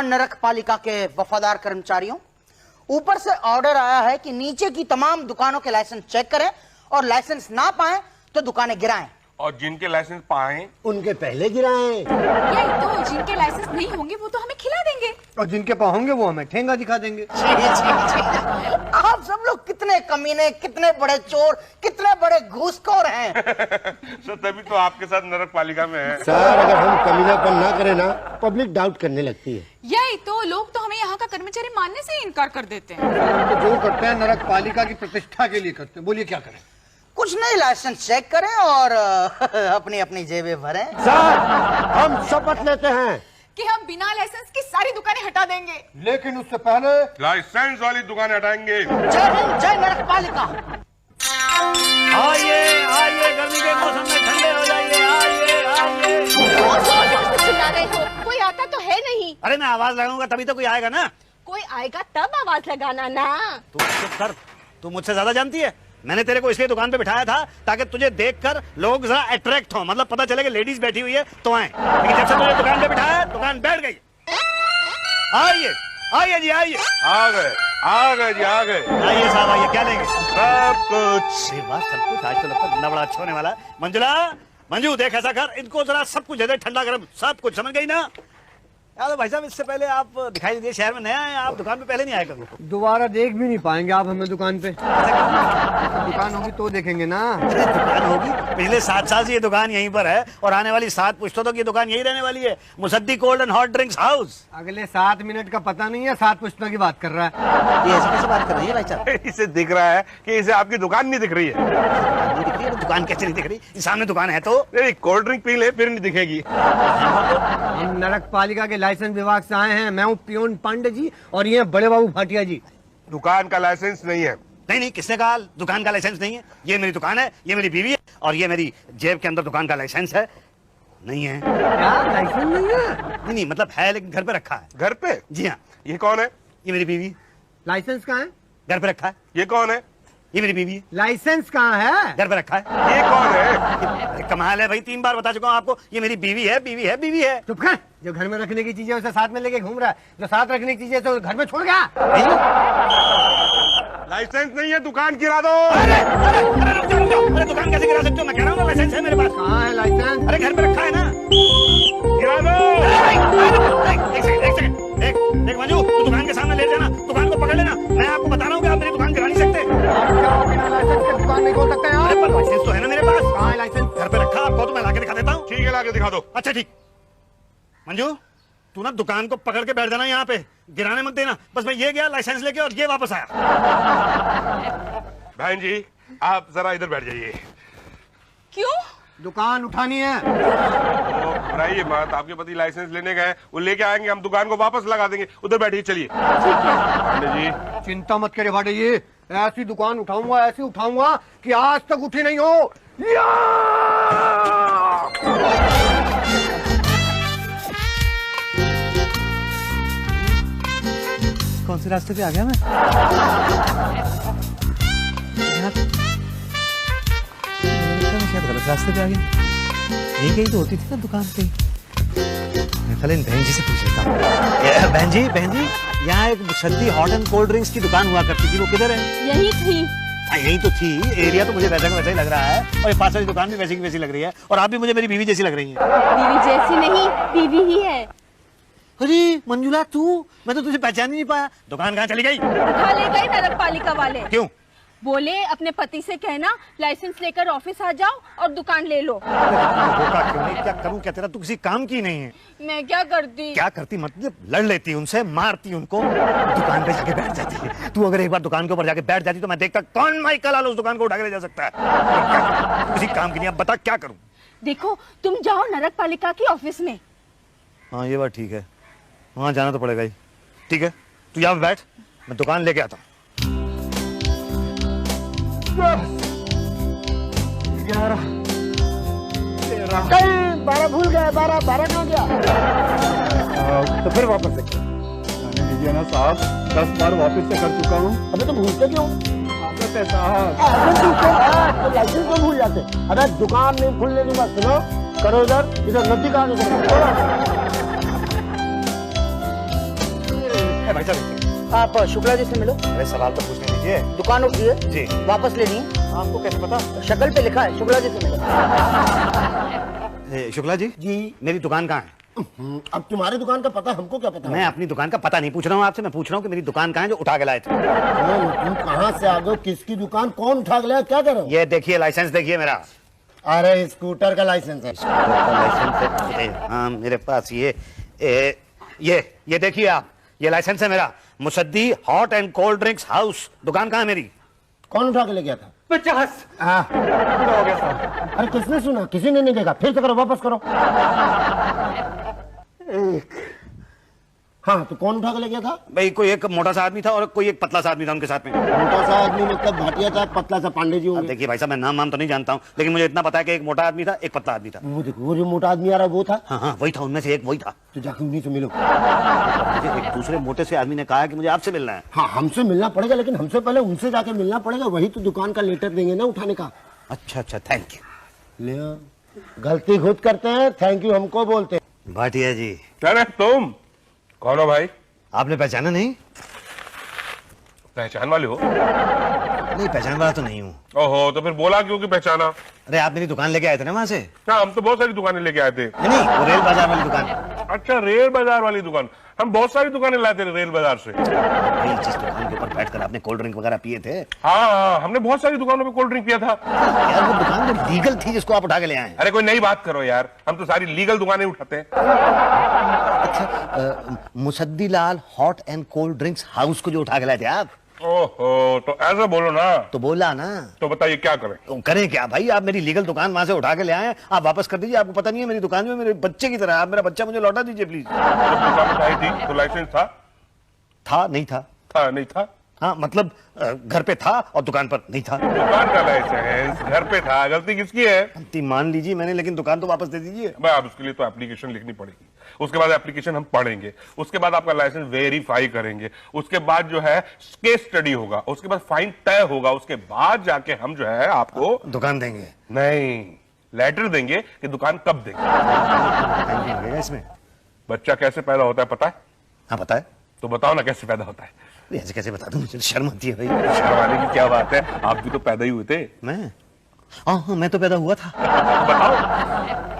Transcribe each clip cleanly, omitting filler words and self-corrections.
नरक पालिका के वफादार कर्मचारियों, ऊपर से ऑर्डर आया है कि नीचे की तमाम दुकानों के लाइसेंस चेक करें और लाइसेंस ना पाएं तो दुकानें गिराएं। और जिनके लाइसेंस पाएं उनके पहले गिराएं। यही तो, जिनके लाइसेंस नहीं होंगे वो तो हमें खिला देंगे और जिनके पास होंगे वो हमें ठेंगा दिखा देंगे। आप सब लोग कितने कमीने, कितने बड़े चोर, कितने बड़े घूसखोर हैं। सर तभी तो आपके साथ नरक पालिका में है। सर अगर हम कमीनापन ना करें ना, पब्लिक डाउट करने लगती है। यही तो, लोग तो हमें यहाँ का कर्मचारी मानने से ही इनकार कर देते हैं। तो जो करते हैं नरक पालिका की प्रतिष्ठा के लिए करते हैं। बोलिए क्या करें? कुछ नहीं, लाइसेंस चेक करें और अपनी अपनी जेबें भरें। सर हम शपथ लेते हैं कि हम बिना लाइसेंस की सारी दुकानें हटा देंगे, लेकिन उससे पहले लाइसेंस वाली दुकानें हटाएंगे। जय हिंद, जय नरक पालिका। आइए आइए, गर्मी के मौसम में ठंडे हो जाइए। आइए आइए। चिल्ला रहे हो? कोई आता तो है नहीं। अरे मैं आवाज लगाऊंगा तभी तो कोई आएगा ना। कोई आएगा तब आवाज लगाना ना। तू चुप कर, तू मुझसे ज्यादा जानती है। मैंने तेरे को इसलिए दुकान पे बिठाया था ताकि तुझे देखकर लोग जरा अट्रैक्ट हो, मतलब पता चले कि लेडीज बैठी हुई है तो आए। लेकिन जब से तुझे दुकान पे बिठाया दुकान बैठ गई। आइए आइए जी, आइए। आ गए जी, आ गए। आइए साहब, आइए, क्या लेंगे? सब कुछ। अरे वाह, सब कुछ। आज तो लगता है धंधा बड़ा अच्छा होने वाला है। मंजुला, मंजू देख ऐसा कर, इनको जरा सब कुछ दे दे, ठंडा गर्म सब कुछ, समझ गई ना? यार भाई साहब, इससे पहले आप दिखाई दिए, शहर में नया है, आप दुकान पे पहले नहीं आए कभी। दोबारा देख भी नहीं पाएंगे आप हमें दुकान पे। दुकान होगी तो देखेंगे ना। दुकान होगी, पिछले 7 साल से ये दुकान यहीं पर है और आने वाली 7 पुश्तों तक ये दुकान यही रहने वाली है। Musaddi cold and hot drinks house. अगले 7 मिनट का पता नहीं है, 7 पुश्तों की बात कर रहा है। ये ऐसे कैसे बात कर रही है भाई साहब? इसे दिख रहा है कि इसे आपकी दुकान नहीं दिख रही है। नहीं दिख रही है? दुकान कैसे नहीं दिख रही? सामने दुकान है तो। कोल्ड ड्रिंक पी ले फिर नहीं दिखेगी। हम नरक पालिका के लाइसेंस विभाग से आए हैं। मैं हूँ पियोन पांडे जी और ये बड़े बाबू भाटिया जी। दुकान का लाइसेंस नहीं है। नहीं नहीं, किसने कहा दुकान का लाइसेंस नहीं है? ये मेरी दुकान है, ये मेरी बीवी है और ये मेरी जेब के अंदर दुकान का लाइसेंस है। नहीं है? क्या लाइसेंस नहीं है? नहीं नहीं, मतलब है लेकिन घर पे रखा है। घर पे? जी हाँ। ये कौन है? ये मेरी बीवी। लाइसेंस कहाँ है? घर पे रखा है। ये कौन है? ये मेरी बीवी है। लाइसेंस कहाँ है? घर पे रखा है। ये कौन है? अरे कमाल है भाई, 3 बार बता चुका हूँ आपको, ये मेरी बीवी है, बीवी है, बीवी है। चुप कर। जो घर में रखने की चीजें उसे साथ में लेके घूम रहा है, जो साथ रखने की चीजें तो घर में छोड़ गया। लाइसेंस नहीं है, दुकान गिरा दो। अरे रुक जाओ, रुक जाओ। अरे दुकान कैसे गिरा सकते हो? मैं कह रहा हूँ ना लाइसेंस है मेरे पास। कहाँ है लाइसेंस? अरे घर पे रखा है ना। गिरा दो। एक सेकंड, देख मंजू, तू दुकान के सामने ले जाना, दुकान को पकड़ लेना। मैं आपको बता रहा हूँ कि आप मेरी दुकान गिरा नहीं सकते। आप क्या बिना लाइसेंस के दुकान नहीं खोल सकते हैं? अरे पर लाइसेंस तो है ना मेरे पास। कहाँ है लाइसेंस? घर पे रखा, आपको तो मैं लाके दिखा देता हूँ। ठीक है, लाके दिखा दो। अच्छा ठीक। मंजू, तू ना दुकान को पकड़ के बैठ जाना, यहाँ पे गिराने मत देना। बस मैं ये गया लाइसेंस लेके और ये वापस आया। बहन जी आप जरा इधर बैठ जाइए। क्यों? दुकान उठानी है। घबराइए मत, आपके पति लाइसेंस लेने गए, वो लेके आएंगे, हम दुकान को वापस लगा देंगे। उधर बैठिए, चलिए। पांडे जी चिंता मत करे भाटे जी, ऐसी दुकान उठाऊंगा, ऐसी उठाऊंगा कि आज तक उठी नहीं हो। कौन से रास्ते पे आ गया मैं? शायद गलत रास्ते पे आ गया। यही कहीं तो होती थी ना दुकान पे। मैं पहले बहन जी से पूछ लेता हूँ। बहन जी, यहाँ एक Musaddi hot and cold drinks की दुकान हुआ करती थी, वो किधर है? यही थी। यही तो थी। एरिया तो मुझे वैसा का वैसा ही लग रहा है और ये पास वाली दुकान भी वैसी की वैसी लग रही है और आप भी मुझे मेरी बीवी जैसी लग रही है। बीवी जैसी नहीं, बीवी ही है। अरे मंजुला, तू, मैं तो तुझे पहचान ही नहीं पाया। दुकान कहाँ चली गई? उठा ले गए नरक पालिका वाले। क्यों? बोले अपने पति से कहना लाइसेंस लेकर ऑफिस आ जाओ और दुकान ले लो। धोखा क्यों नहीं? क्या करूं क्या? तेरा तू किसी काम की नहीं है। मैं क्या करती? क्या करती मतलब? लड़ लेती उनसे, मारती उनको, दुकान पे जाके बैठ जाती है। तू अगर एक बार दुकान के ऊपर जाके बैठ जाती तो मैं देखता कौन माइकल लाल उस दुकान को उठा के ले जा सकता है। तू किसी काम की नहीं। अब बता क्या करूं? देखो तुम जाओ नरक पालिका की ऑफिस में। हाँ ये बात ठीक है, वहां जाना तो पड़ेगा ही। ठीक है, तू यहाँ बैठ, मैं दुकान लेके आता हूँ। 11 13 12 भूल गए। 12 कहाँ गया? तो फिर वापस से लीजिए ना साहब, 10 बार वापस से कर चुका हूँ। अबे तो भूलते क्यों? आदत है साहब। तो लाइसेंस को भूल जाते। अबे दुकान नहीं खुलने की बात सुनो, करो इधर नदी कहाँ भाई साहब आप शुक्ला जी से मिलो। अरे सवाल तो पूछने दीजिए। दुकान उठिए जी। वापस लेनी है। आपको कैसे पता? शक्ल पे लिखा है, शुक्ला जी से मिलो। शुक्ला जी जी। मेरी दुकान कहाँ है? अब तुम्हारी दुकान का पता हमको क्या पता? मैं अपनी दुकान का पता नहीं पूछ रहा हूँ आपसे, मैं पूछ रहा हूँ कि मेरी दुकान कहाँ है जो उठा के लाए थे। तुम कहाँ से आ गए? किसकी दुकान? कौन उठा के लाया? क्या कर रहे हो? ये देखिए लाइसेंस देखिए मेरा। अरे स्कूटर का लाइसेंस है। लाइसेंस है? हाँ मेरे पास ये देखिए आप, ये लाइसेंस है मेरा। Musaddi hot and cold drinks house. दुकान कहाँ है मेरी? कौन उठा के ले गया था? 50। हाँ। हो गया साहब। अरे किसने सुना? किसी ने नहीं देखा। फिर से करो, वापस करो। हाँ तो कौन उठा के ले गया था? भाई कोई एक मोटा सा आदमी था और कोई एक पतला सा आदमी था उनके साथ में। मोटा सा आदमी मतलब भाटिया साहब, पतला सा पांडे जी अब होंगे। देखिए भाई साहब, मैं नाम तो नहीं जानता हूँ, लेकिन मुझे इतना पता है कि एक मोटा आदमी था, एक पतला आदमी था। वो देखो, वो जो मोटा आदमी आ रहा है वो था। हाँ हाँ वही था, उनमें से एक वही था। तो जाके उन्हीं से मिलो। मुझे एक दूसरे मोटे से आदमी ने कहा कि मुझे आपसे मिलना है। हाँ हमसे मिलना पड़ेगा, लेकिन हमसे पहले उनसे जाके मिलना पड़ेगा। वही तो दुकान का लेटर देंगे ना उठाने का। अच्छा अच्छा, थैंक यू। ले गलती खुद करते हैं, थैंक यू हमको बोलते हैं। भाटिया जी। अरे तुम कौन हो भाई? आपने पहचाना नहीं? पहचान वाले हो? नहीं पहचान वाला तो नहीं हूँ। ओहो, तो फिर बोला क्यों कि पहचाना? अरे आप मेरी दुकान लेके आए थे ना वहाँ से? क्या हम तो बहुत सारी दुकानें लेके आए थे। नहीं वो रेल बाजार वाली दुकान। अच्छा रेल बाजार वाली दुकान। हम बहुत सारी दुकानें लाए थे रेल बाजार से। भाई जिस दुकान के ऊपर बैठकर आपने कोल्ड ड्रिंक वगैरह पिए थे। हाँ हमने बहुत सारी दुकानों पे कोल्ड ड्रिंक पिया था। यार वो दुकान तो लीगल थी जिसको आप उठा के ले आए। अरे कोई नई बात करो यार, हम तो सारी लीगल दुकानें उठाते हैं। अच्छा Musaddi Lal hot and cold drinks house को जो उठा के लाए थे आप? ओहो, तो ऐसा बोलो ना। तो बोला ना। तो बताइए क्या करें? तो करें क्या भाई, आप मेरी लीगल दुकान वहां से उठा के ले आए, आप वापस कर दीजिए। आपको पता नहीं है मेरी दुकान में मेरे बच्चे की तरह, आप मेरा बच्चा मुझे लौटा दीजिए प्लीज। जब दुकान उठाई थी तो लाइसेंस था? था नहीं था? था नहीं था? हाँ मतलब घर पे था और दुकान पर नहीं था। दुकान का लाइसेंस घर पे था, गलती किसकी है? गलती मान लीजिए मैंने, लेकिन दुकान तो वापस दे दीजिए। भाई आप उसके लिए तो एप्लीकेशन लिखनी पड़ेगी, उसके बाद एप्लीकेशन हम पढ़ेंगे, उसके बाद आपका लाइसेंस वेरीफाई करेंगे, उसके बाद जो है केस स्टडी होगा, उसके बाद फाइन तय होगा, उसके बाद जाके हम जो है आपको दुकान देंगे। नहीं लेटर देंगे कि दुकान कब देंगे। इसमें बच्चा कैसे पैदा होता है पता है? हाँ पता है। तो बताओ ना कैसे पैदा होता है? ऐसे कैसे बता दूं, मुझे शर्म आती है भाई। शर्माने की क्या बात है, आप भी तो पैदा ही हुए थे। मैं हाँ मैं तो पैदा हुआ था। बताओ।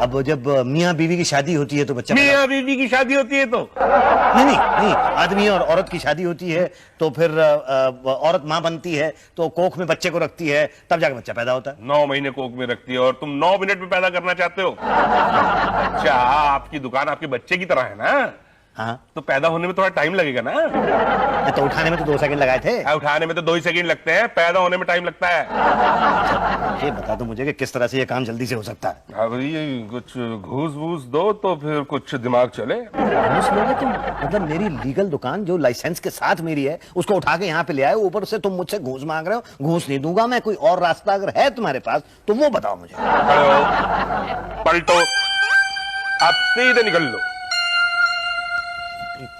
अब जब मियाँ बीवी की शादी होती है तो बच्चा मियाँ बीवी की शादी होती है तो नहीं आदमी और औरत की शादी होती है तो फिर औरत माँ बनती है तो कोख में बच्चे को रखती है, तब जाके बच्चा पैदा होता है। 9 महीने कोख में रखती है और तुम 9 मिनट में पैदा करना चाहते हो। अच्छा आपकी दुकान आपके बच्चे की तरह है ना? हाँ तो पैदा होने में थोड़ा टाइम लगेगा ना? तो उठाने में तो 2 सेकंड लगाए थे। उठाने में तो 2 ही सेकंड लगते हैं, पैदा होने में टाइम लगता है। ये बता दो मुझे कि किस तरह से ये काम जल्दी से हो सकता है। अब ये कुछ घूस वूस दो तो फिर कुछ दिमाग चले। घूस लोगे तुम? मतलब मेरी लीगल दुकान जो लाइसेंस के साथ मेरी है उसको उठा के यहाँ पे ले आए, ऊपर से तुम मुझसे घूस मांग रहे हो। घूस नहीं दूंगा मैं, कोई और रास्ता अगर है तुम्हारे पास तो वो बताओ मुझे। पलटो, आप सीधे निकल लो।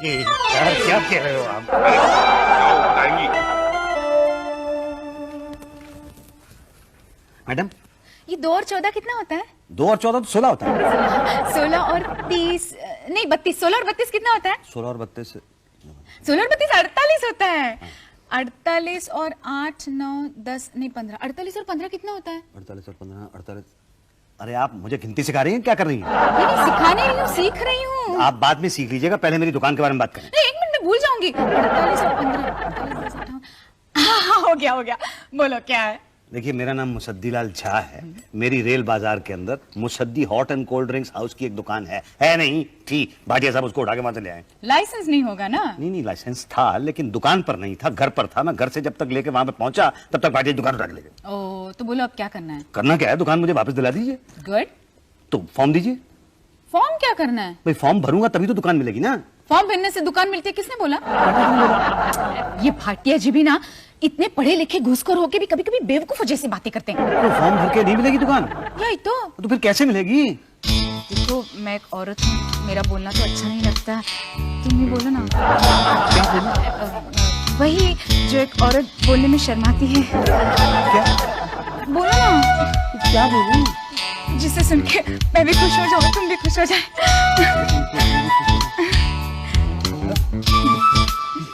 क्या कह रहे हो आप? मैडम ये 2 और 14 कितना होता है? 2 और 14 तो 16 होता है। 16 और 30 नहीं 32। 16 और 32 कितना होता है? 16 और 32 16 और 32 48 होता है। 48 और 8 9 10 नहीं 15। 48 और 15 कितना होता है? 48 और 15 48। अरे आप मुझे गिनती सिखा रही हैं, क्या कर रही हैं? नहीं सिखा नहीं रही हूँ, सीख रही हूँ। आप बाद में सीख लीजिएगा, पहले मेरी दुकान के बारे में बात करें। नहीं 1 मिनट में भूल जाऊंगी। 48 और 15 48 10 हाँ हो गया बोलो क्या है? देखिए मेरा नाम मुसद्दी लाल झा है। मेरी रेल बाजार के अंदर Musaddi hot and cold drinks house की एक दुकान है नहीं थी। भाटिया साहब उसको उठा के वहां से ले आए। लाइसेंस नहीं होगा ना? नहीं लाइसेंस था लेकिन दुकान पर नहीं था, घर पर था। मैं घर से जब तक लेके वहां पे पहुंचा तब तक भाटिया दुकान उठा के ले गए। ओ तो बोलो अब क्या करना है? करना क्या है, दुकान मुझे वापस दिला दीजिए। गुड। तो फॉर्म दीजिए। फॉर्म क्या करना है? भाई फॉर्म भरूंगा तभी तो दुकान मिलेगी ना। फॉर्म भरने से दुकान मिलती है, किसने बोला? ये भाटिया जी भी ना इतने पढ़े लिखे घूसखोर होके भी कभी कभी बेवकूफों जैसी बातें करते हैं। तो फॉर्म भर के नहीं मिलेगी दुकान? यही तो फिर कैसे मिलेगी? देखो मैं एक औरत हूँ, मेरा बोलना तो अच्छा नहीं लगता, तुम ही बोलो ना। क्या बोलूं? वही जो एक औरत बोलने में शर्माती है। क्या बोलो ना। क्या बोलूं? जिससे सुन के मैं भी खुश हो जाऊँ, तुम भी खुश हो जाए।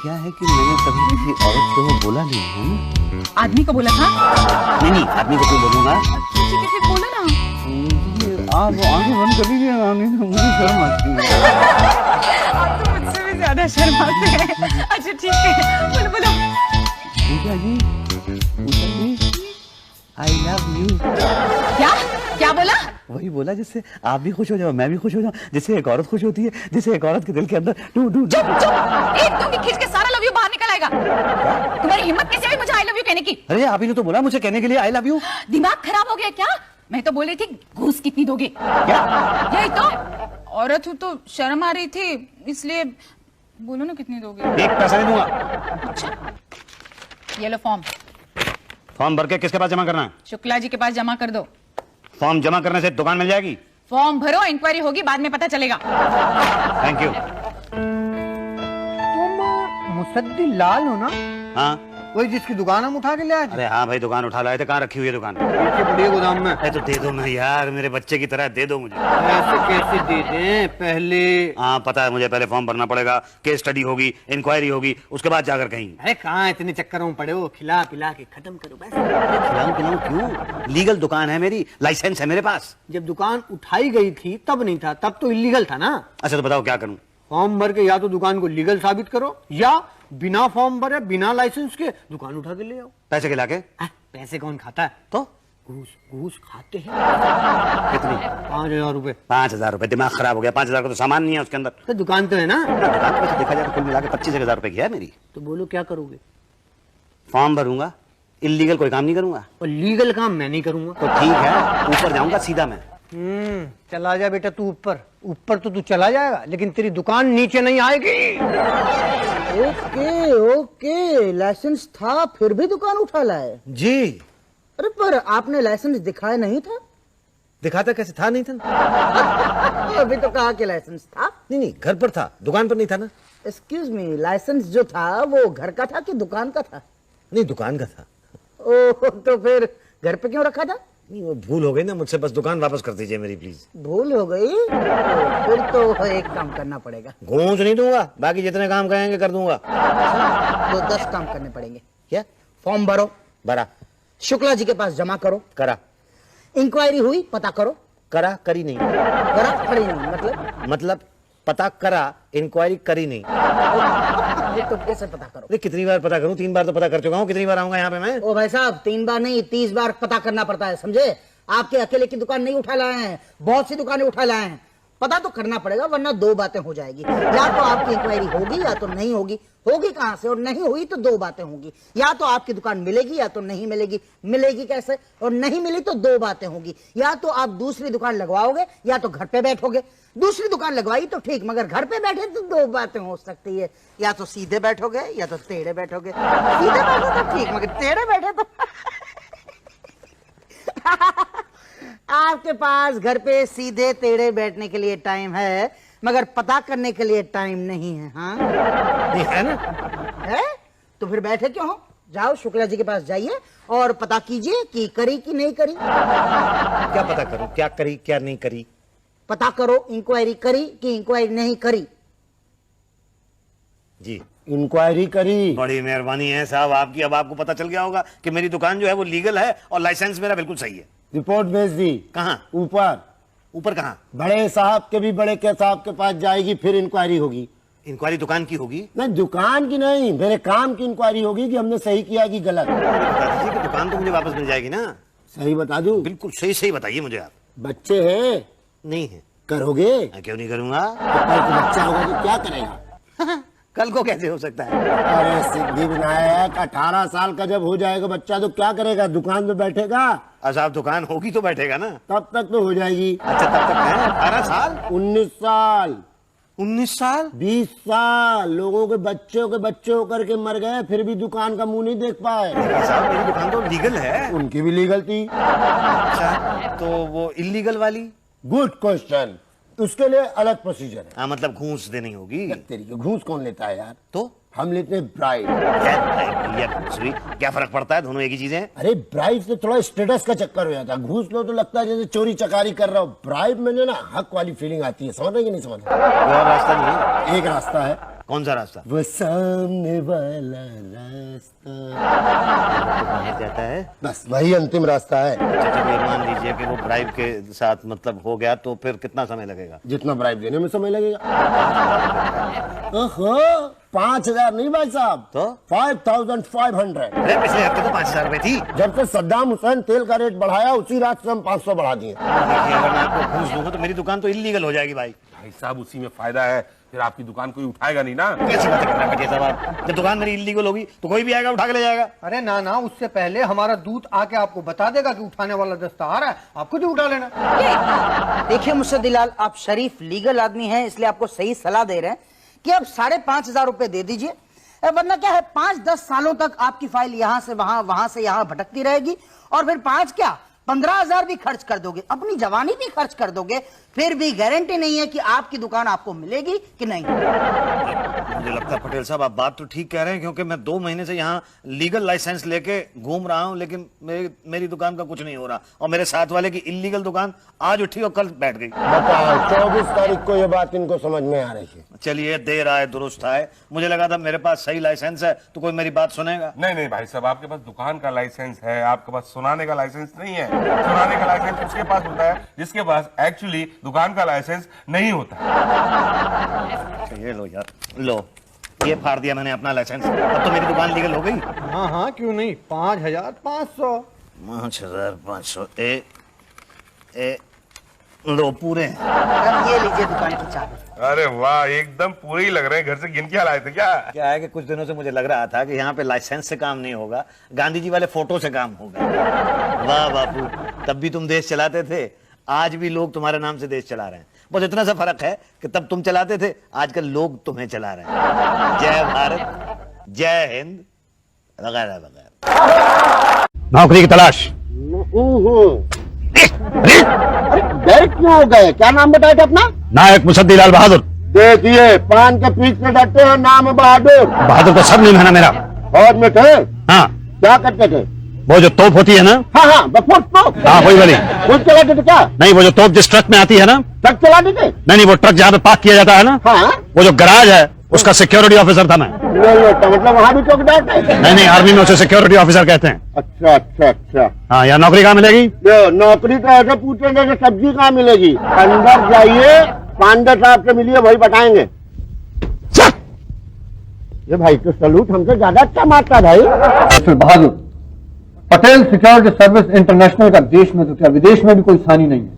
क्या है कि मैंने कभी किसी औरत को वो बोला नहीं है ना। आदमी को बोला था? नहीं आदमी को क्यों बोलूंगा। ठीक है, फिर बोला ना। आप आंखें बंद कर लीजिए, मुझे शर्म आती है। आप तो मुझसे भी ज्यादा शर्माते हैं। अच्छा ठीक है, बोलो बोलो। पूजा जी आई लव यू। क्या क्या बोला? वही बोला जिससे आप भी खुश हो जाओ, मैं भी खुश हो जाऊं, जिससे एक औरत खुश होती है, जिससे एक औरत के दिल के अंदर टू टू। चुप चुप, एक दूंगी खींच के सारा लव यू बाहर निकल आएगा। तुम्हारी हिम्मत कैसे हुई मुझे आई लव यू कहने की? अरे आप ही ने तो बोला मुझे कहने के लिए आई लव यू। दिमाग खराब हो गया क्या? मैं तो बोल रही थी घूस कितनी दोगे? क्या? यही तो, औरत हूँ तो शर्म आ रही थी, इसलिए बोलो ना कितनी दोगे। एक पैसा नहीं दूंगा। अच्छा, ये लो फॉर्म। फॉर्म भर के किसके पास जमा करना है? शुक्ला जी के पास जमा कर दो। फॉर्म जमा करने से दुकान मिल जाएगी? फॉर्म भरो, इंक्वायरी होगी, बाद में पता चलेगा। Thank you. तुम मुसद्दी लाल हो ना? हाँ वही जिसकी दुकान हम उठा के ले आए थे। अरे हाँ भाई, दुकान उठा लाए थे। कहाँ रखी हुई है दुकान? पीछे बड़ी गोदाम में। अरे तो दे दो ना यार, मेरे बच्चे की तरह दे दो मुझे। ऐसे कैसे दे दें? पहले हाँ पता है मुझे, पहले फॉर्म भरना पड़ेगा, केस स्टडी होगी, इंक्वायरी होगी, उसके बाद जाकर कहीं। अरे कहाँ इतने चक्करों में पड़े हो, खिला पिला के खत्म करो बस। खिलाऊं पिलाऊं क्यों? लीगल दुकान है मेरी, लाइसेंस है मेरे पास। जब दुकान उठाई गई थी तब नहीं था, तब तो इलीगल था ना। अच्छा तो बताओ क्या करूं? फॉर्म भर के या तो दुकान को लीगल साबित करो, या बिना फॉर्म भरे बिना लाइसेंस के दुकान उठा के ले आओ। पैसे खिला के? पैसे कौन खाता है? तो घूस घूस खाते हैं। कितनी? 5,000 रुपए। 5,000 रुपए? दिमाग खराब हो गया, 5,000 का तो सामान नहीं है उसके अंदर। तो दुकान तो है ना। दुकान पे तो देखा जाए तो कुल मिला के 25,000 रुपए की है मेरी। तो बोलो क्या करोगे? फॉर्म भरूंगा, इलीगल कोई काम नहीं करूंगा। और लीगल काम मैं नहीं करूंगा। तो ठीक है, ऊपर जाऊंगा सीधा मैं। चला जा बेटा तू ऊपर। ऊपर तो तू चला जाएगा, लेकिन तेरी दुकान नीचे नहीं आएगी। ओके ओके, लाइसेंस था फिर भी दुकान उठा लाए? जी। अरे पर आपने लाइसेंस दिखाया नहीं था? दिखाता कैसे? था नहीं था। अभी तो कहा कि लाइसेंस था। नहीं घर पर था, दुकान पर नहीं था ना। एक्सक्यूज मी, लाइसेंस जो था वो घर का था कि दुकान का था? नहीं दुकान का था। ओह, तो फिर घर पे क्यों रखा था? नहीं वो भूल हो गई ना मुझसे, बस दुकान वापस कर दीजिए मेरी प्लीज। भूल हो गई? फिर तो एक काम करना पड़ेगा। घूंस नहीं दूंगा, बाकी जितने काम कहेंगे कर दूंगा। तो 10 काम करने पड़ेंगे। क्या? फॉर्म भरो, भरा, शुक्ला जी के पास जमा करो, करा, इंक्वायरी हुई, पता करो। करा करी नहीं। करा खड़ी नहीं मतलब पता करा, इंक्वायरी करी नहीं। ये तो कैसे पता करो? अरे कितनी बार पता करूं? 3 बार तो पता कर चुका हूं, कितनी बार आऊंगा यहाँ पे मैं? ओ भाई साहब, 3 बार नहीं 30 बार पता करना पड़ता है, समझे? आपके अकेले की दुकान नहीं उठा लाए हैं, बहुत सी दुकानें उठा लाए हैं। पता तो करना पड़ेगा, वरना 2 बातें हो जाएगी। या तो आपकी इंक्वायरी होगी या तो नहीं होगी। होगी कहां से? और नहीं हुई तो 2 बातें होंगी। या तो आपकी दुकान मिलेगी या तो नहीं मिलेगी। मिलेगी कैसे? और नहीं मिली तो 2 बातें होंगी। या तो आप दूसरी दुकान लगवाओगे या तो घर पे बैठोगे। दूसरी दुकान लगवाई तो ठीक, मगर घर पे बैठे तो 2 बातें हो सकती है। या तो सीधे बैठोगे या तो टेढ़े बैठोगे। सीधे बैठे तो ठीक, मगर टेढ़े बैठे तो आपके पास घर पे सीधे टेढ़े बैठने के लिए टाइम है, मगर पता करने के लिए टाइम नहीं है। हाँ नहीं है ना? है तो फिर बैठे क्यों हो? जाओ शुक्ला जी के पास जाइए और पता कीजिए कि करी कि नहीं करी। क्या पता करूं? क्या करी क्या नहीं करी? पता करो, इंक्वायरी करी कि इंक्वायरी नहीं करी। जी इंक्वायरी करी। बड़ी मेहरबानी है साहब आपकी। अब आपको पता चल गया होगा कि मेरी दुकान जो है वो लीगल है और लाइसेंस मेरा बिल्कुल सही है। रिपोर्ट भेज दी। कहाँ? ऊपर। ऊपर कहाँ? बड़े साहब के भी बड़े के साहब के पास जाएगी, फिर इंक्वायरी होगी। इंक्वायरी दुकान की होगी? नहीं दुकान की नहीं, मेरे काम की इंक्वायरी होगी कि हमने सही किया कि गलत। बता दीजिए कि दुकान तो मुझे वापस मिल जाएगी ना? सही बता दूं? बिल्कुल सही सही बताइए मुझे आप। बच्चे हैं? नहीं है। करोगे? मैं क्यों नहीं करूंगा? तो कल को बच्चा होगा तो क्या करेगा? कल को कैसे हो सकता है? अरे सिद्धि विनायक, 18 साल का जब हो जाएगा बच्चा तो क्या करेगा? दुकान पे बैठेगा। अच्छा आप दुकान होगी तो बैठेगा ना? तब तक तो हो जाएगी। अच्छा तब तक है 18 साल? 19 साल 19 साल 20 साल लोगों के बच्चे होकर के मर गए, फिर भी दुकान का मुंह नहीं देख पाए। साहब मेरी दुकान तो लीगल है। उनकी भी लीगल थी। अच्छा तो वो इलीगल वाली? गुड क्वेश्चन, उसके लिए अलग प्रोसीजर है। हाँ मतलब घूस देनी होगी। तेरी के घूस कौन लेता है यार? तो हम लेते हैं ब्राइड। क्या फर्क पड़ता है? दोनों एक ही चीजें हैं। अरे ब्राइड से थोड़ा स्टेटस का चक्कर हो जाता है, घूस लो तो लगता है जैसे चोरी चकारी कर रहा हो। ब्राइड में ना हक वाली फीलिंग आती है, समझ रहे कि नहीं समझ रहे? और रास्ता नहीं है? एक रास्ता है, कौन सा रास्ता? वो सामने वाला रास्ता कहाँ जाता है? बस वही अंतिम रास्ता है। अच्छा चलिए मान लीजिए कि वो ब्राइब के साथ मतलब हो गया तो फिर कितना समय लगेगा? जितना ब्राइब देने में समय लगेगा। ओहो 5,000 नहीं भाई साहब, तो 5,500। अरे पिछले हफ्ते तो 5,000 रुपए थी। जब से सद्दाम हुसैन तेल का रेट बढ़ाया उसी रात से हम 500 बढ़ा दिए। देखिए अगर मैं आपको घूस दूंगा तो मेरी दुकान तो इलीगल हो जाएगी भाई। भाई साहब उसी में फायदा है, फिर आपकी दुकान कोई उठाएगा नहीं ना। कैसी बात कर रहे हैं साहब आप? जब दुकान मेरी इलीगल होगी तो कोई भी आएगा उठा के ले जाएगा। अरे ना ना, उससे पहले हमारा दूत आके आपको बता देगा कि उठाने वाला दस्ता आ रहा है, आप खुद ही उठा लेना। देखिए मुर्शदीलाल, आप शरीफ लीगल आदमी हैं, इसलिए आपको सही सलाह दे रहे हैं कि अब 5,500 रुपए दे दीजिए, वरना क्या है 5-10 सालों तक आपकी फाइल यहां से वहां, वहां से यहां भटकती रहेगी, और फिर 15,000 भी खर्च कर दोगे, अपनी जवानी भी खर्च कर दोगे, फिर भी गारंटी नहीं है कि आपकी दुकान आपको मिलेगी कि नहीं। मुझे लगता है पटेल साहब आप बात तो ठीक कह रहे हैं, क्योंकि मैं 2 महीने से यहाँ लीगल लाइसेंस लेके घूम रहा हूँ, लेकिन मेरी दुकान का कुछ नहीं हो रहा, और मेरे साथ वाले की इलीगल दुकान आज उठी और कल बैठ गई। बताओ 24 तारीख को ये बात इनको समझ में आ रही है। चलिए देर आए दुरुस्त आए, मुझे लगा था मेरे पास सही लाइसेंस है तो कोई मेरी बात सुनेगा। नहीं नहीं भाई साहब, आपके पास दुकान का लाइसेंस है, आपके पास सुनाने का लाइसेंस नहीं है। सुनाने का लाइसेंस उसके पास होता है जिसके पास एक्चुअली दुकान का लाइसेंस नहीं होता। ये लो यार, लो ये फाड़ दिया मैंने अपना लाइसेंस, अब तो मेरी दुकान लीगल हो गई। हाँ हाँ क्यों नहीं, 5,500। 5,500 ए लो पूरे। अब ये लीजिए दुकान की चाबी। अरे वाह, एकदम पूरे ही लग रहे हैं, घर से गिन के लाए थे क्या? क्या है कि कुछ दिनों से मुझे लग रहा था कि यहाँ पे लाइसेंस से काम नहीं होगा, गांधी जी वाले फोटो से काम होगा। वाह बापू, तब भी तुम देश चलाते थे, आज भी लोग तुम्हारे नाम से देश चला रहे हैं। बस इतना सा फर्क है कि तब तुम चलाते थे, आजकल लोग तुम्हें चला रहे हैं। जय भारत, जय हिंद, वगैरह वगैरह। नौकरी की तलाश। अरे डर क्यों हो गए? क्या नाम बताया था अपना? नायक मुसद्दीलाल बहादुर। देखिए पान के पीछ में डरते हैं, नाम बहादुर। बहादुर तो सब नहीं है ना मेरा। फौज में थे? हाँ। क्या करते थे? वो जो तोप होती है ना। हाँ हाँ बफूट तोप। हाँ वही वाली। खुद चलाते थे क्या? नहीं, वो जो तोप जिस ट्रक में आती है ना। ट्रक चलाते थे? नहीं, वो ट्रक जहाँ पे पार्क किया जाता है ना। हाँ। वो जो गराज है उसका सिक्योरिटी ऑफिसर था मैं। तो मतलब वहाँ भी चौकीदार थे? नहीं, आर्मी में उसे सिक्योरिटी ऑफिसर कहते हैं। अच्छा अच्छा अच्छा। हाँ, यहाँ नौकरी कहाँ मिलेगी? नौकरी तो ऐसे पूछेंगे कि सब्जी कहाँ मिलेगी। अंदर जाइए, पांडे साहब से मिलिए, वही बताएंगे। ये भाई तो सलूट हमसे ज्यादा अच्छा मारता भाई। बहादुर, पटेल सिक्योरिटी सर्विस इंटरनेशनल का देश में तो क्या विदेश में भी कोई सानी नहीं है।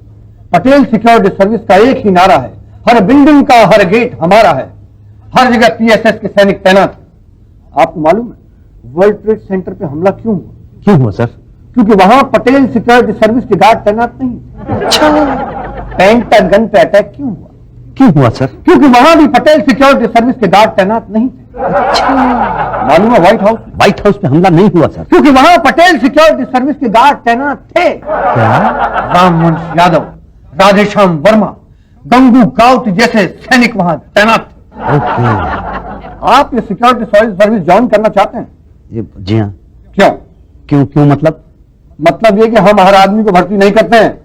पटेल सिक्योरिटी सर्विस का एक ही नारा है, हर बिल्डिंग का हर गेट हमारा है, हर जगह पीएसएस के सैनिक तैनात हैं। आपको मालूम है वर्ल्ड ट्रेड सेंटर पे हमला क्यों हुआ? क्यों हुआ सर? क्योंकि वहां पटेल सिक्योरिटी सर्विस के गार्ड तैनात नहीं थे। अच्छा। पेंटागन पे अटैक क्यों हुआ? क्यों हुआ सर? क्योंकि वहां भी पटेल सिक्योरिटी सर्विस के गार्ड तैनात नहीं थे। अच्छा। मालूम है व्हाइट हाउस पे हमला नहीं हुआ सर? क्योंकि वहां पटेल सिक्योरिटी सर्विस के गार्ड तैनात थे। क्या? रामवंश यादव, राधेश्याम वर्मा, गंगू गाउत जैसे सैनिक वहां तैनात थे। आप ये सिक्योरिटी सर्विस ज्वाइन करना चाहते हैं? जी हाँ। क्यों मतलब? मतलब ये कि हम हर आदमी को भर्ती नहीं करते हैं,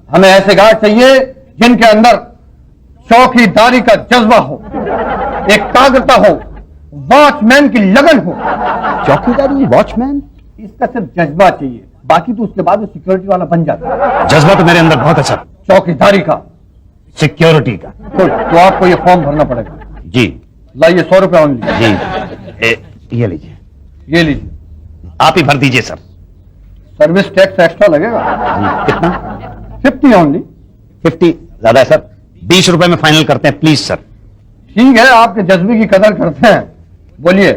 हमें ऐसे गार्ड चाहिए जिनके अंदर चौकीदारी का जज्बा हो, एकाग्रता हो, वॉचमैन की लगन हो। चौकीदारी, वॉचमैन, इसका सिर्फ जज्बा चाहिए, बाकी तो उसके बाद वो सिक्योरिटी वाला बन जाता है। जज्बा तो मेरे अंदर बहुत है सर। चौकीदारी का, सिक्योरिटी का। तो आपको ये फॉर्म भरना पड़ेगा। जी। लाइए 100 रुपए ओनली। जी। ये लीजिए। ये लीजिए। आप ही भर दीजिए सर। सर्विस टैक्स एक्स्ट्रा लगेगा। जी। कितना? 50 ओनली। 50 ज्यादा है सर, 20 रुपए में फाइनल करते हैं प्लीज सर। ठीक है, आपके जज्बे की कदर करते हैं। बोलिए।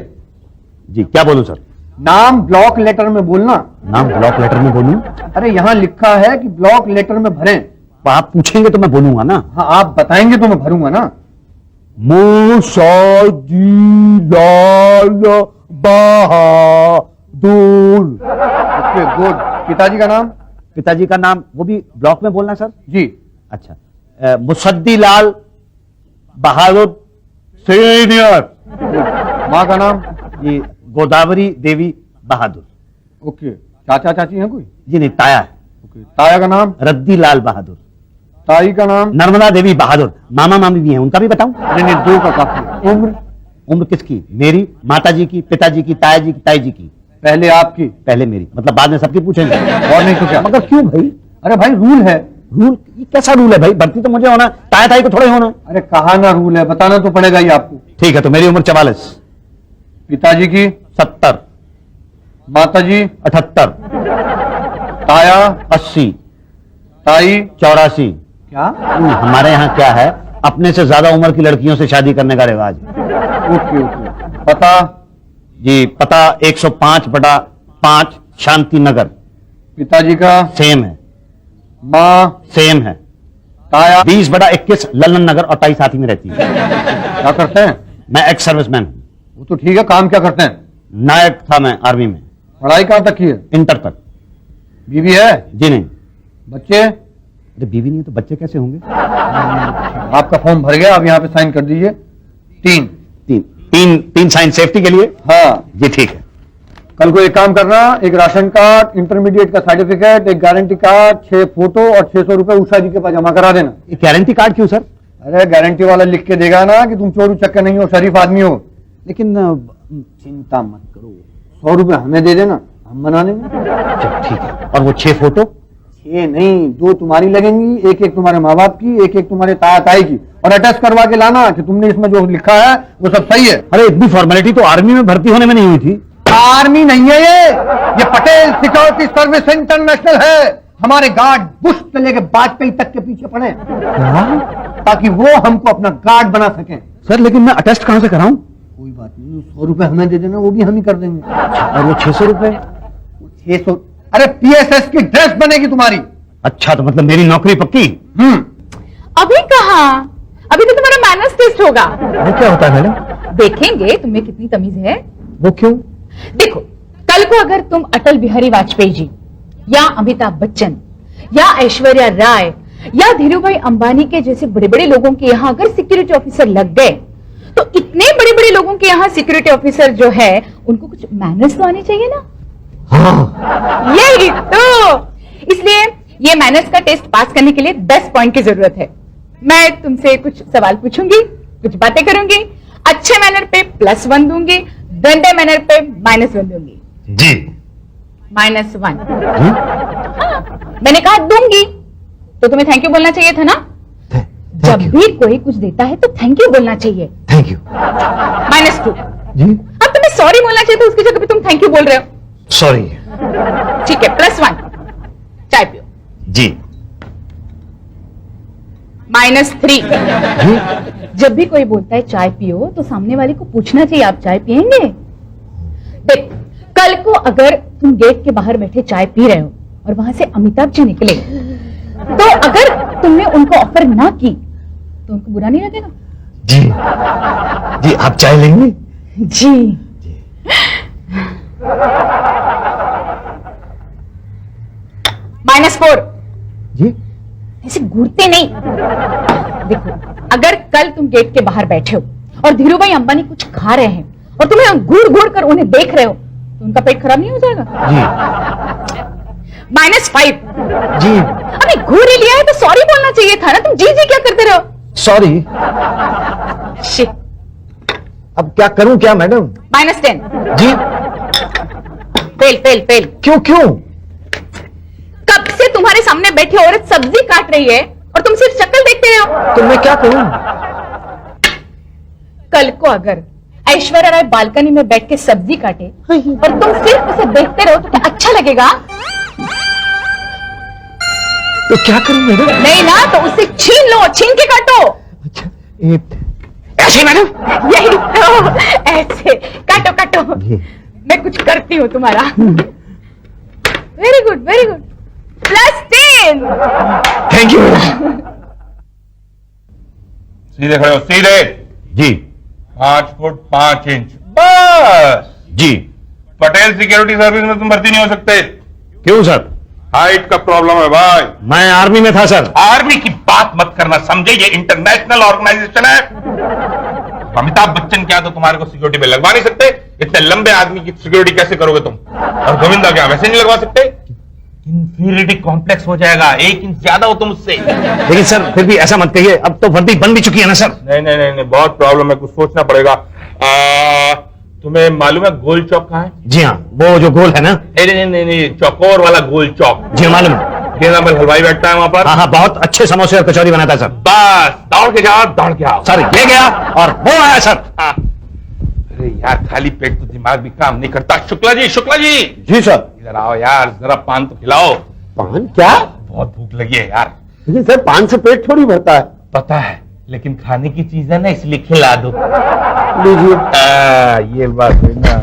जी, क्या बोलूं सर? नाम ब्लॉक लेटर में बोलना। नाम ब्लॉक लेटर में बोलूं? अरे यहाँ लिखा है कि ब्लॉक लेटर में भरें। तो आप पूछेंगे तो मैं बोलूंगा ना। हाँ, आप बताएंगे तो मैं भरूंगा ना। मुसद्दीलाल बहादुर। Okay good. पिताजी का नाम? पिताजी का नाम वो भी ब्लॉक में बोलना सर? जी। अच्छा, मुसद्दीलाल बहादुर सीनियर। माँ का नाम? जी, गोदावरी देवी बहादुर। ओके। चाचा चाची हैं कोई? जी नहीं, ताया है। ओके। ताया का नाम? रद्दी लाल बहादुर। ताई का नाम? नर्मदा देवी बहादुर। मामा मामी भी हैं, उनका भी बताऊं? नहीं, 2 का काफी है। उम्र? उम्र किसकी? मेरी, माताजी की, पिताजी की, ताया जी की, ताई जी की? पहले आपकी। पहले मेरी, मतलब बाद में सबकी पूछेंगे? और नहीं तो क्या? मगर क्यों भाई? अरे भाई रूल है। रूल? ये कैसा रूल है भाई? भर्ती तो मुझे होना, ताया ताई को थोड़े होना। अरे कहा ना रूल है, बताना तो पड़ेगा ही आपको। ठीक है, तो मेरी उम्र 44, पिताजी की 70, माताजी 78, ताया 80, ताई 84। क्या? हमारे यहाँ क्या है, अपने से ज्यादा उम्र की लड़कियों से शादी करने का रिवाज है। Okay okay. पता? जी, पता 105/5 शांति नगर। पिताजी का? सेम है। माँ? सेम है। ताया? 20/21 लल्लन नगर, और ताई साथ ही में रहती है। क्या करते हैं? मैं एक्स सर्विसमैन हूँ। वो तो ठीक है, काम क्या करते हैं? नायक था मैं आर्मी में। पढ़ाई कहाँ तक की है? इंटर तक। बीवी है? जी नहीं। बच्चे? अरे बीवी नहीं है तो बच्चे कैसे होंगे? आपका फॉर्म भर गया, अब यहाँ पे साइन कर दीजिए। 3 तीन साइन सेफ्टी के लिए। हाँ जी ठीक है। कल को एक काम करना, एक राशन कार्ड, इंटरमीडिएट का सर्टिफिकेट, एक गारंटी कार्ड, 6 फोटो और 600 रुपए उषा जी के पास जमा करा देना। ये गारंटी कार्ड क्यों सर? अरे गारंटी वाला लिख के देगा ना कि तुम चोर उचक्के नहीं हो, शरीफ आदमी हो। लेकिन चिंता मत करो, 100 रुपए हमें दे देना, हम बना लेंगे। अच्छा ठीक है। और वो 6 फोटो? 6 नहीं, 2 तुम्हारी लगेंगी, एक तुम्हारे माँ बाप की, एक तुम्हारे ताया ताई की, और अटैच करवा के लाना कि तुमने इसमें जो लिखा है वो सब सही है। अरे इतनी फॉर्मेलिटी तो आर्मी में भर्ती होने में नहीं हुई थी। आर्मी नहीं है ये पटेल सिक्योरिटी सर्विस इंटरनेशनल है। हमारे गार्ड बुश से लेके वाजपेयी तक के पीछे पड़े, ताकि वो हमको अपना गार्ड बना सकें। सर लेकिन मैं अटेस्ट कहां से कराऊं? कोई बात नहीं, 100 रुपए हमें दे देना, वो भी हम ही कर देंगे। और वो 600 रुपए? 600? अरे पीएसएस की ड्रेस बनेगी तुम्हारी। अच्छा, तो मतलब मेरी नौकरी पक्की? अभी कहाँ, अभी तो तुम्हारा मैनर्स टेस्ट होगा। वो क्या होता है मैडम? देखेंगे तुम्हें कितनी तमीज है। वो क्यों? देखो, कल को अगर तुम अटल बिहारी वाजपेयी जी या अमिताभ बच्चन या ऐश्वर्या राय या धीरूभाई अंबानी के जैसे बड़े बड़े लोगों के यहाँ अगर सिक्योरिटी ऑफिसर लग गए, तो इतने बड़े बड़े लोगों के यहाँ सिक्योरिटी ऑफिसर जो है उनको कुछ मैनर्स तो आने चाहिए ना। हाँ। यही तो, इसलिए ये मैनर्स का टेस्ट पास करने के लिए 10 पॉइंट की जरूरत है। मैं तुमसे कुछ सवाल पूछूंगी, कुछ बातें करूंगी, अच्छे मैनर पे +1 दूंगी, गंदे मैनर पे -1 दूंगी। जी। -1। मैंने कहा दूंगी, तो तुम्हें थैंक यू बोलना चाहिए था ना। जब भी कोई कुछ देता है तो थैंक यू बोलना चाहिए। Thank you. -2। जी। अब तुम्हें सॉरी बोलना चाहिए था, उसकी जगह पे तुम थैंक यू बोल रहे हो। सॉरी। ठीक है, +1। चाय पियो। जी। -3। जी। जब भी कोई बोलता है चाय पियो तो सामने वाले को पूछना चाहिए आप चाय पियेंगे। देख, कल को अगर तुम गेट के बाहर बैठे चाय पी रहे हो और वहां से अमिताभ जी निकले, तो अगर तुमने उनको ऑफर ना की तो उनको बुरा नहीं लगेगा? जी। जी, आप चाय लेंगे? जी। -4। जी। ऐसे घूरते नहीं। देखो, अगर कल तुम गेट के बाहर बैठे हो और धीरूभाई अंबानी कुछ खा रहे हैं और तुम्हें घूर घूर कर उन्हें देख रहे हो, तो उनका पेट खराब नहीं हो जाएगा? जी। -5। जी। अभी घूर ही लिया है तो सॉरी बोलना चाहिए था ना, तुम जी जी क्या करते रहो? सॉरी। शिट। अब क्या करूं क्या मैडम? -10। जी। फेल। क्यों? कब से तुम्हारे सामने बैठी औरत सब्जी काट रही है और तुम सिर्फ शक्ल देखते रहे हो। तो मैं क्या करूं? कल को अगर ऐश्वर्या राय बालकनी में बैठ के सब्जी काटे और तुम सिर्फ उसे देखते रहो तो क्या अच्छा लगेगा? तो क्या करूं मैडम? नहीं ना, तो उसे छीन लो, छीन के काटो। अच्छा, ऐसे मैडम? यही तो, ऐसे काटो। जी। मैं कुछ करती हूँ तुम्हारा। Very good. +10। Thank you. सीधे खड़े हो, सीधे। जी। 5 फुट 5 इंच बस। जी। पटेल सिक्योरिटी सर्विस में तुम भर्ती नहीं हो सकते। क्यों सर? हाइट का प्रॉब्लम है भाई। मैं आर्मी में था सर। आर्मी की बात मत करना, समझे? ये इंटरनेशनल ऑर्गेनाइजेशन है। अमिताभ बच्चन क्या तो तुम्हारे को सिक्योरिटी पे लगवा नहीं सकते? इतने लंबे आदमी की सिक्योरिटी कैसे करोगे तुम? और गोविंदा क्या वैसे नहीं लगवा सकते? इंफीरियरिटी कॉम्प्लेक्स हो जाएगा, 1 इंच ज्यादा हो तुम उससे। लेकिन सर फिर भी ऐसा मत कहिए, अब तो वर्दी बन भी चुकी है ना सर। नहीं नहीं नहीं, नहीं बहुत प्रॉब्लम है, कुछ सोचना पड़ेगा। तुम्हें मालूम है गोल चौक कहाँ है? जी हाँ, वो जो गोल है ना। नहीं नहीं नहीं नहीं, चौकोर वाला गोल चौक। जी मालूम है। गेंदामल हलवाई बैठता है वहां पर। हाँ हाँ, बहुत अच्छे समोसे और कचौरी बनाता है सर। बस दौड़ के जाओ, दौड़ के आओ। सर ये गया और वो आया सर। हाँ। अरे यार, खाली पेट तो दिमाग भी काम नहीं करता। शुक्ला जी, शुक्ला जी, जी सर। इधर आओ यार, जरा पान तो खिलाओ। पान क्या? बहुत भूख लगी है यार। लेकिन सर पान से पेट थोड़ी भरता है। पता है, लेकिन खाने की चीज है ना, इसलिए खिला दो। लीजिए। ये बात है ना।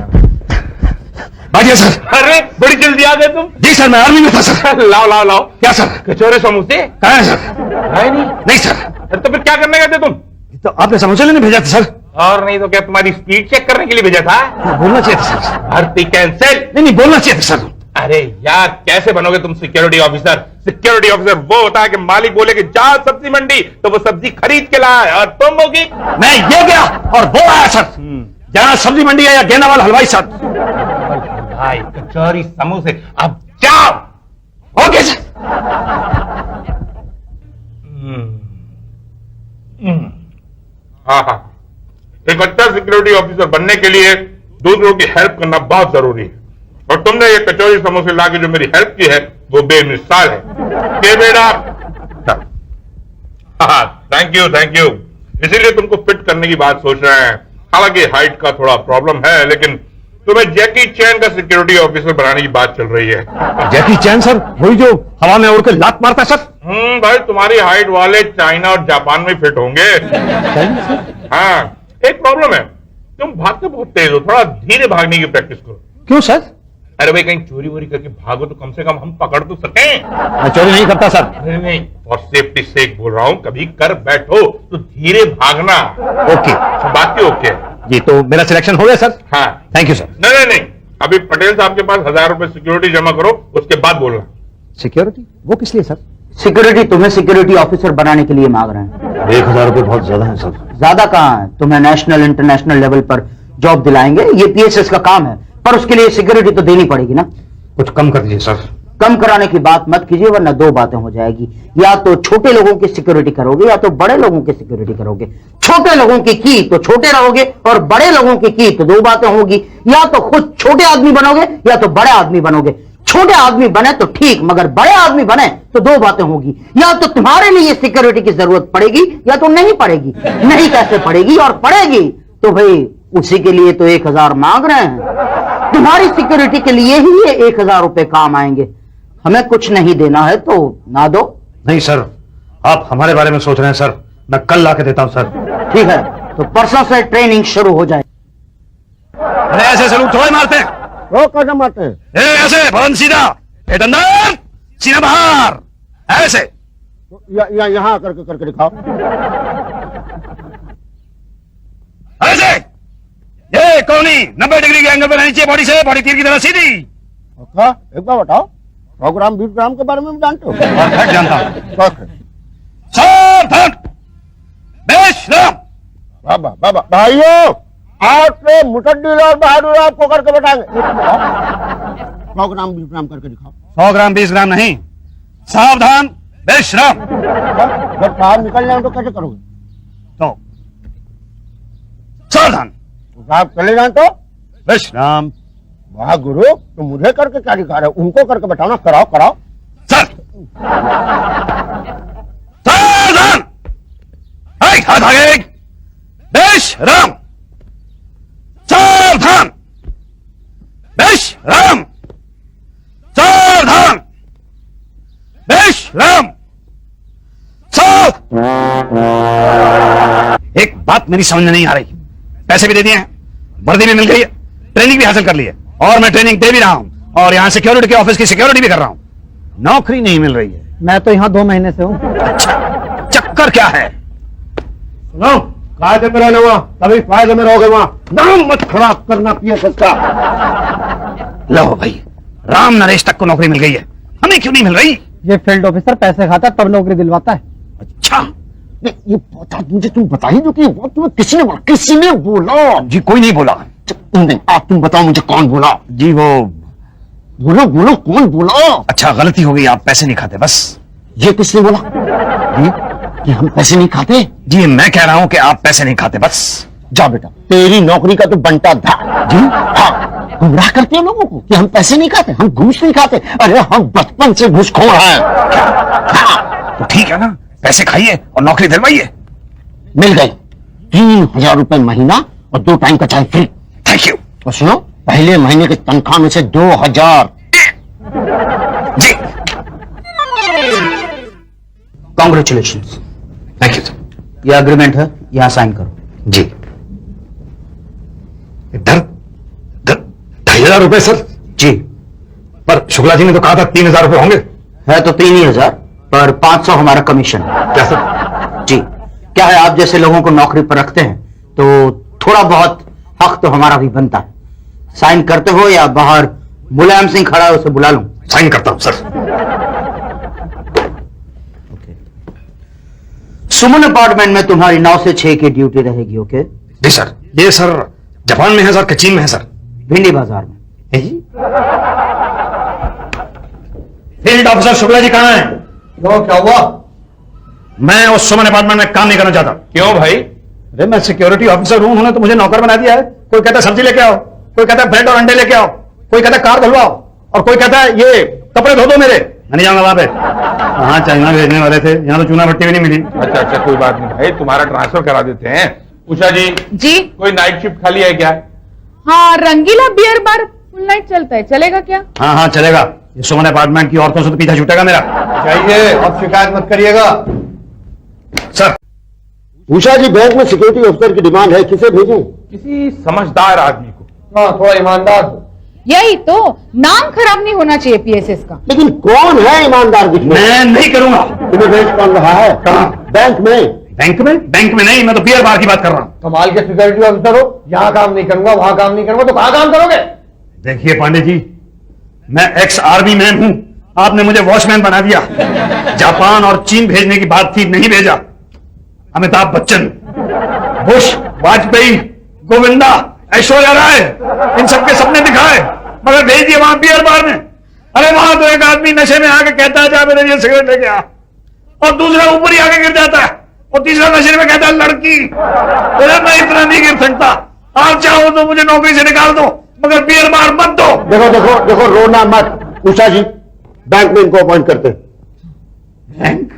बाजिए सर। अरे बड़ी जल्दी आ गए तुम। जी सर, मैं आर्मी में था सर। लाओ लाओ लाओ। क्या सर? कचौरे समोसे कहाँ है सर? है नहीं? नहीं सर। अरे तो फिर क्या करने गए थे तुम? तो आपने समोसे लेने भेजा था सर। और नहीं तो क्या तुम्हारी स्पीड चेक करने के लिए भेजा था? बोलना चाहिए था सर। भर्ती कैंसिल। नहीं बोलना चाहिए था सर। अरे यार, कैसे बनोगे तुम सिक्योरिटी ऑफिसर? सिक्योरिटी ऑफिसर वो होता है कि मालिक बोले कि जा सब्जी मंडी, तो वो सब्जी खरीद के लाए, और तुम होगी। मैं ये गया और वो आया सर। जहां सब्जी मंडी है या गेंदावाल हलवाई सर। भाई कचौरी समोसे, अब जाओ। Okay sir. हाँ हाँ, एक अच्छा सिक्योरिटी ऑफिसर बनने के लिए दूसरों की हेल्प करना बहुत जरूरी है, और तुमने ये कचौरी समोसे लाके जो मेरी हेल्प की है वो बेमिसाल है। के बेटा, हाँ थैंक यू थैंक यू। इसीलिए तुमको फिट करने की बात सोच रहे हैं। हालांकि हाइट का थोड़ा प्रॉब्लम है, लेकिन तुम्हें जैकी चैन का सिक्योरिटी ऑफिसर बनाने की बात चल रही है। जैकी चैन सर? वही जो हवा में उड़ के लात मारता सर? भाई तुम्हारी हाइट वाले चाइना और जापान में फिट होंगे। हाँ, एक प्रॉब्लम है, तुम भागते बहुत तेज हो, थोड़ा धीरे भागने की प्रैक्टिस करो। क्यों सर? अरे भाई, कहीं चोरी वोरी करके भागो तो कम से कम हम पकड़ तो सकें। मैं चोरी नहीं करता सर। नहीं नहीं, और सेफ्टी सेक बोल रहा हूं, कभी कर बैठो तो धीरे भागना। ओके। बाकी ओके जी, तो मेरा सिलेक्शन हो गया सर? हाँ थैंक यू सर। नहीं नहीं नहीं, अभी पटेल साहब के पास 1000 रुपए सिक्योरिटी जमा करो, उसके बाद बोलना। सिक्योरिटी? वो किस लिए सर? सिक्योरिटी तुम्हें सिक्योरिटी ऑफिसर बनाने के लिए मांग रहे हैं। 1000 रुपए बहुत ज्यादा है सर। ज्यादा कहाँ है, तुम्हें नेशनल इंटरनेशनल लेवल पर जॉब दिलाएंगे, ये पीएसएस का काम है, पर उसके लिए सिक्योरिटी तो देनी पड़ेगी ना। कुछ कम कर दीजिए सर। कम कराने की बात मत कीजिए, वरना दो बातें हो जाएगी। या तो छोटे लोगों की सिक्योरिटी करोगे, या तो बड़े लोगों की सिक्योरिटी करोगे। छोटे लोगों की तो छोटे रहोगे, और बड़े लोगों की तो दो बातें होगी। या तो खुद छोटे आदमी बनोगे, या तो बड़े आदमी बनोगे। छोटे आदमी बने तो ठीक, मगर बड़े आदमी बने तो दो बातें होगी। या तो तुम्हारे लिए सिक्योरिटी की जरूरत पड़ेगी, या तो नहीं पड़ेगी। नहीं कैसे पड़ेगी, और पड़ेगी तो भाई उसी के लिए तो 1000 मांग रहे हैं। तुम्हारी सिक्योरिटी के लिए ही ये 1000 रुपए काम आएंगे। हमें कुछ नहीं देना है तो ना दो। नहीं सर, आप हमारे बारे में सोच रहे हैं सर। मैं कल ला के देता हूं सर। ठीक है, तो परसों से ट्रेनिंग शुरू हो जाए। अरे ऐसे सलूट थोड़े मारते हैं। वो कैसे मारते हैं? ऐसे भवन सीधा, पेट अंदर, सीना बाहर, ऐसे। यहाँ करके दिखाओ। ऐसे। ये कौनी 90 डिग्री के एंगल पर रहनी चाहिए बॉडी से, बॉडी तीर की तरह सीधी। अच्छा, एक बार बताओ, 100 ग्राम 20 ग्राम के बारे में जानते हो? परफेक्ट जानता हूं। परफेक्ट। सावधान, बेशरम। बाबा भाइयों, आज से मुसद्दी और बहादुर आपको करके बताएंगे। 100 ग्राम 20 ग्राम करके दिखाओ। 100 ग्राम 20 ग्राम नहीं, सावधान बेशरम। जब साहब निकल जाए तो कैसे करोगे? तो सावधान, साहब चले जाए तो? बेशरम। वाह गुरु, तो मुझे करके क्या दिखा रहे हो? उनको करके बताओ ना। कराओ। सर सावधान, हाथ आगे, बेशरम। सावधान, बेशरम। सावधान, बेशरम। एक बात मेरी समझ में नहीं आ रही। पैसे भी दे दिए हैं, वर्दी भी मिल गई है, ट्रेनिंग भी हासिल कर ली है, और मैं ट्रेनिंग दे भी रहा हूं, और यहाँ सिक्योरिटी के ऑफिस की सिक्योरिटी भी कर रहा हूं। नौकरी नहीं मिल रही है। मैं तो यहाँ 2 महीने से हूँ। अच्छा, चक्कर क्या है? सुनो, कायदे में रहना वहां, तभी फायदे में रहोगे वहां। नाम मत खराब करना पीएसएस का। लो भाई, राम नरेश तक को नौकरी मिल गई है, हमें क्यों नहीं मिल रही? ये फील्ड ऑफिसर पैसे खाता तब नौकरी दिलवाता है। अच्छा, ये बता, मुझे तुम बताइए जो कि वो तुम्हें किसने बोला? जी कोई नहीं बोला। नहीं, आप तुम बताओ मुझे कौन बोला? जी वो बोलो बोलो, कौन बोला? अच्छा गलती हो गई, आप पैसे नहीं खाते बस। ये किसने बोला? ये कि हम पैसे नहीं खाते? जी मैं कह रहा हूं कि आप पैसे नहीं खाते बस। जा बेटा, तेरी नौकरी का तो बनता था। जी हाँ, गुमराह करते हैं लोगों को कि हम पैसे नहीं खाते, हम घूस नहीं खाते। अरे हम बचपन से घूसखोर हैं। हाँ, तो ठीक है ना, पैसे खाइए और नौकरी दिलवाइए। मिल गई 3,000 रुपए महीना और 2 टाइम का चाय फ्री। Thank you. और सुनो, पहले महीने की तनख्वाह में से 2,000। जी कॉन्ग्रेचुलेशन। Thank you sir. यह अग्रीमेंट है, यहां साइन करो। जी इधर 2,500 रुपए सर। जी पर शुक्ला जी ने तो कहा था 3,000 रुपए होंगे। है तो 3,000 पर 500 हमारा कमीशन। क्या सर? जी क्या है, आप जैसे लोगों को नौकरी पर रखते हैं तो थोड़ा बहुत हक तो हमारा भी बनता है। साइन करते हो या बाहर मुलायम सिंह खड़ा है उसे बुला लूं? साइन करता हूं सर। सुमन अपार्टमेंट में तुम्हारी 9 से 6 की ड्यूटी रहेगी। ओके जी सर। ये सर जापान में है सर कि चीन में है सर? भिंडी बाजार में। है जी। फील्ड ऑफिसर शुक्ला जी कहां हैं? क्यों, क्या हुआ? मैं उस सुमन अपार्टमेंट में काम नहीं करना चाहता। क्यों भाई? अरे मैं सिक्योरिटी ऑफिसर हूं, उन्होंने तो मुझे नौकर बना दिया है। कोई कहता है सब्जी लेके आओ, कोई कहता है ब्रेड और अंडे लेके आओ, कोई कहता है कार धुलवाओ, और कोई कहता है ये कपड़े धो दो मेरे। मैं नहीं जाऊंगा वहां पे। हाँ चाइना भेजने वाले थे, यहाँ तो चूना भट्टी भी नहीं मिली। अच्छा कोई बात नहीं भाई, तुम्हारा ट्रांसफर करा देते हैं। उषा जी जी कोई नाइट शिफ्ट खाली है क्या? हाँ, रंगीला बियर बार फुल नाइट चलता है, चलेगा क्या? हाँ हाँ चलेगा। ये सुमन अपार्टमेंट की औरतों से तो पीछा छूटेगा मेरा। चाहिए, अब शिकायत मत करिएगा। सर उषा जी, बैंक में सिक्योरिटी ऑफिसर की डिमांड है, किसे भेजूं? किसी समझदार आदमी को। हाँ, थोड़ा ईमानदार हो। यही तो, नाम खराब नहीं होना चाहिए पीएसएस का। लेकिन कौन है ईमानदार दिखने? मैं नहीं करूंगा। तुम्हें भेज कौन रहा है? कहाँ? बैंक में। बैंक में? बैंक में नहीं, मैं तो बियर बार की बात कर रहा हूँ। कमाल के सिक्योरिटी ऑफिसर हो, यहाँ काम नहीं करूंगा, वहां काम नहीं करूंगा, तो कहाँ काम करोगे? देखिए पांडे जी, मैं एक्स आर्मी मैन हूं, आपने मुझे वॉचमैन बना दिया। जापान और चीन भेजने की बात थी, नहीं भेजा। अमिताभ बच्चन, बुश, वाजपेयी, गोविंदा, ऐश्वर्या राय, इन सबके सपने दिखाए, मगर भेज दिए वहां बियर बार में। अरे वहां तो एक आदमी नशे में आके कहता है जा मेरे लिए सिगरेट लेके आ, और दूसरा ऊपर ही आके गिर जाता है, और तीसरा नशे में कहता है लड़की। अरे मैं इतना नहीं गिर सकता, आप चाहो तो मुझे नौकरी से निकाल दो, मगर बियर बार मत दो। देखो देखो देखो, रोना मत। उषा जी, बैंक में इनको अपॉइंट करते हैं। बैंक?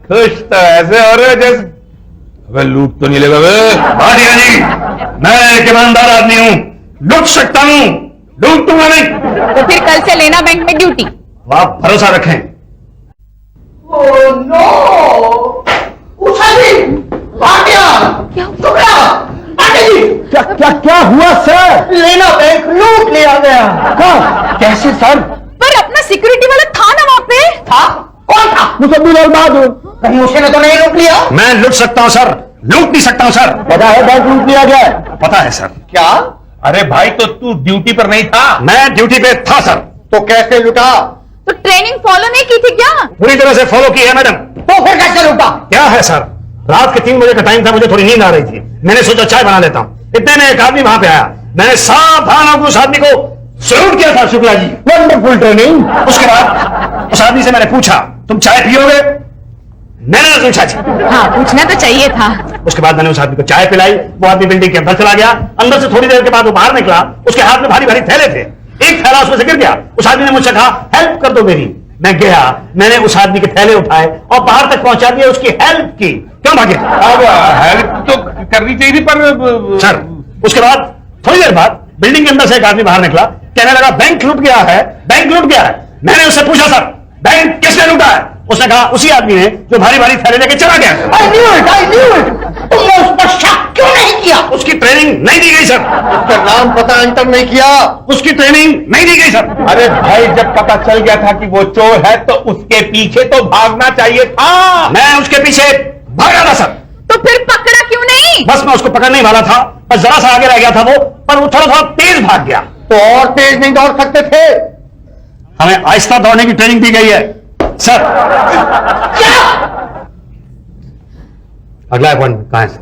खुश तो ऐसे हो रहे हो जैसे अबे लूट तो नहीं लेगा बे। भाटिया जी, मैं एक ईमानदार आदमी हूं, लूट सकता हूं, लूटूंगा नहीं। तो फिर कल से लेना बैंक में ड्यूटी। आप भरोसा रखें। उषा जी, भाटिया, क्या क्या क्या हुआ सर? लेना बैंक लूट लिया गया। कहाँ? कैसे सर? पर अपना सिक्योरिटी वाला था ना वहाँ पे। था? कौन था? मुसद्दीक बहादुर। कहीं उसने तो नहीं लूट लिया? मैं लूट सकता हूं सर, लूट नहीं सकता हूं सर। पता है बैंक लूट लिया गया है? पता है सर। क्या? अरे भाई तो तू ड्यूटी पर नहीं था? मैं ड्यूटी पे था सर। तो कैसे लूटा? तो ट्रेनिंग फॉलो नहीं की थी क्या? पूरी तरह से फॉलो की है मैडम। तो फिर कैसे लूटा? क्या है सर, रात के 3 बजे का टाइम था, मुझे थोड़ी नींद आ रही थी, मैंने सोचा चाय बना लेता हूं। इतने में एक आदमी वहां पे आया, मैंने सावधान होकर उस आदमी को सल्यूट किया था। Shukla ji, wonderful training. उसके बाद उस आदमी से मैंने पूछा तुम चाय पियोगे? मैंने पूछा जी। हाँ, पूछना तो चाहिए था। उसके बाद मैंने उस आदमी को चाय पिलाई, वो आदमी बिल्डिंग के अंदर चला गया। अंदर से थोड़ी देर के बाद वो बाहर निकला, उसके हाथ में भारी भारी थैले थे, एक थैला उसमें से गिर गया। उस आदमी ने मुझसे कहा हेल्प कर दो मेरी। मैं गया, मैंने उस आदमी के थैले उठाए और बाहर तक पहुंचा दिया, उसकी हेल्प की। क्यों भागे? अब हेल्प तो करनी चाहिए थी पर सर उसके बाद थोड़ी देर बाद बिल्डिंग के अंदर से एक आदमी बाहर निकला, कहने लगा बैंक लूट गया है, बैंक लूट गया है। मैंने उससे पूछा सर बैंक किसने लूटा है? उसने कहा उसी आदमी ने जो भारी भारी थैले लेके चला गया। I knew it. तुमने उस पर शक क्यों नहीं किया? उसकी ट्रेनिंग नहीं दी गई सर। उसका नाम पता एंटर नहीं किया? उसकी ट्रेनिंग नहीं दी गई सर। अरे भाई जब पता चल गया था कि वो चोर है तो उसके पीछे तो भागना चाहिए था। मैं उसके पीछे भागा था सर। तो फिर पकड़ा क्यों नहीं? बस मैं उसको पकड़ने वाला था, बस जरा सा आगे रह गया था वो, पर वो थोड़ा थोड़ा तेज भाग गया। तो और तेज नहीं दौड़ सकते थे? हमें आहिस्ता दौड़ने की ट्रेनिंग दी गई है सर। क्या? अगला अपॉइंटमेंट कहां है सर?